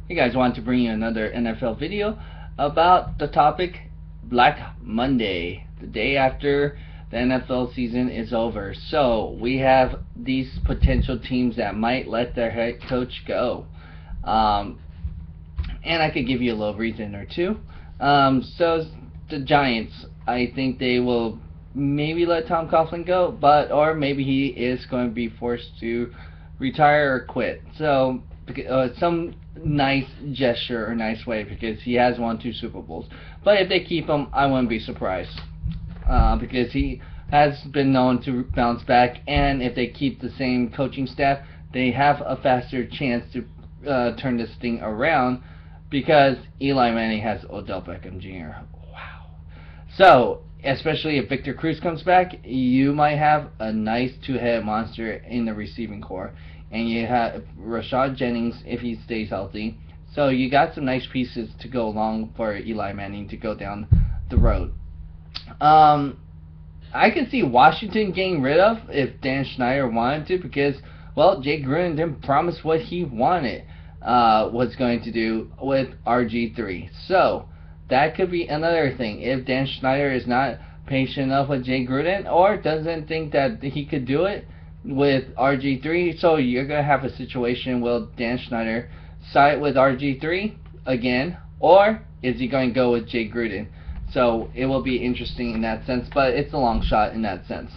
Hey guys, wanted to bring you another NFL video about the topic Black Monday, the day after the NFL season is over. So we have these potential teams that might let their head coach go. And I could give you a little reason or two. So the Giants, I think they will maybe let Tom Coughlin go, or maybe he is going to be forced to retire or quit. So some nice gesture or nice way, because he has won 2 Super Bowls. But if they keep him, I wouldn't be surprised, because he has been known to bounce back, and if they keep the same coaching staff, they have a faster chance to turn this thing around, because Eli Manning has Odell Beckham Jr. Wow. So, especially if Victor Cruz comes back, you might have a nice two-headed monster in the receiving corps. And you have Rashad Jennings if he stays healthy. So you got some nice pieces to go along for Eli Manning to go down the road. I can see Washington getting rid of if Dan Snyder wanted to, because, well, Jay Gruden didn't promise what he wanted was going to do with RG3. So that could be another thing. If Dan Snyder is not patient enough with Jay Gruden, or doesn't think that he could do it with RG3, so you're going to have a situation where Dan Snyder side with RG3 again, or is he going to go with Jay Gruden? So it will be interesting in that sense, but it's a long shot in that sense.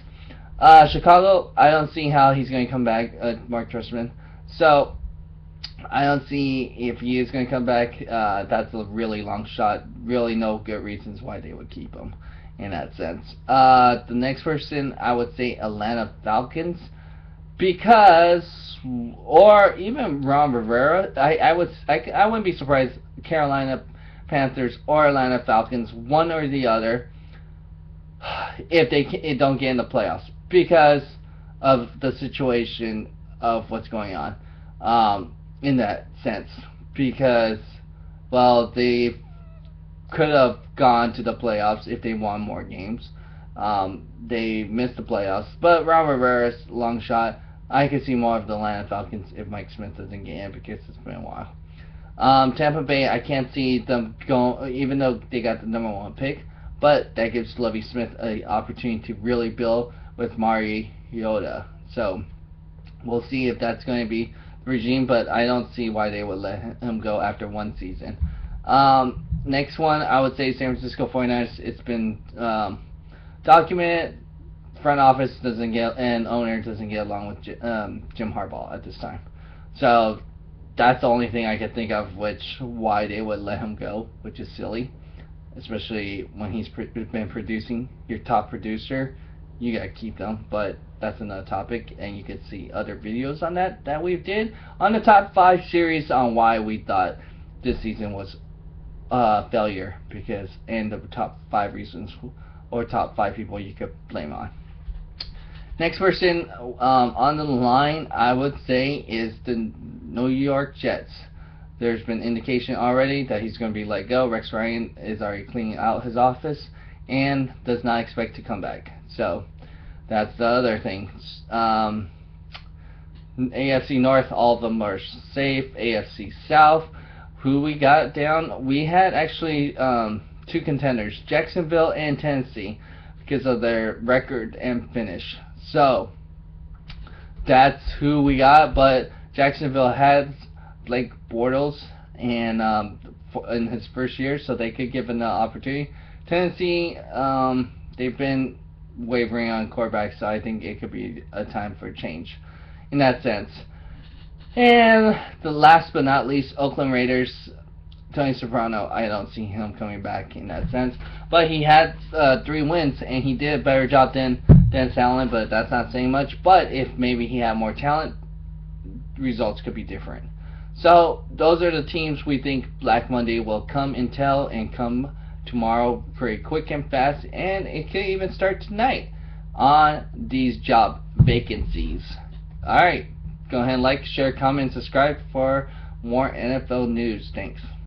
Chicago, I don't see how he's going to come back, Mark Trestman. So I don't see if he is going to come back. That's a really long shot. Really no good reasons why they would keep him in that sense. The next person, I would say Atlanta Falcons, because, or even Ron Rivera. I wouldn't be surprised Carolina Panthers or Atlanta Falcons, one or the other, if they don't get in the playoffs, because of the situation of what's going on in that sense. Because, well, they could have gone to the playoffs if they won more games. They missed the playoffs, but Ron Rivera's long shot. I could see more of the Atlanta Falcons if Mike Smith doesn't get in, because it's been a while. Tampa Bay, I can't see them going, even though they got the #1 pick, but that gives Lovie Smith an opportunity to really build with Mariota. So we'll see if that's going to be the regime, but I don't see why they would let him go after 1 season. Next one, I would say San Francisco 49ers. It's been documented. Front office doesn't get, and owner doesn't get along with Jim Harbaugh at this time. So that's the only thing I could think of why they would let him go, which is silly, especially when he's been producing, your top producer. You gotta keep them, but that's another topic, and you could see other videos on that we did on the top 5 series on why we thought this season was failure, because, and the top 5 reasons, or top 5 people you could blame on. Next person on the line, I would say, is the New York Jets. There's been indication already that he's going to be let go. Rex Ryan is already cleaning out his office and does not expect to come back. So that's the other thing. AFC North, all of them are safe. AFC South, who we got down, we had actually 2 contenders, Jacksonville and Tennessee, because of their record and finish. So that's who we got, but Jacksonville has Blake Bortles and in his first year, so they could give him an opportunity. Tennessee, they've been wavering on quarterbacks, so I think it could be a time for a change in that sense. And the last but not least, Oakland Raiders, Tony Soprano, I don't see him coming back in that sense. But he had 3 wins, and he did a better job than Allen, but that's not saying much. But if maybe he had more talent, results could be different. So those are the teams we think Black Monday will come and tell, and come tomorrow pretty quick and fast, and it could even start tonight on these job vacancies. Alright, go ahead and like, share, comment, and subscribe for more NFL news. Thanks.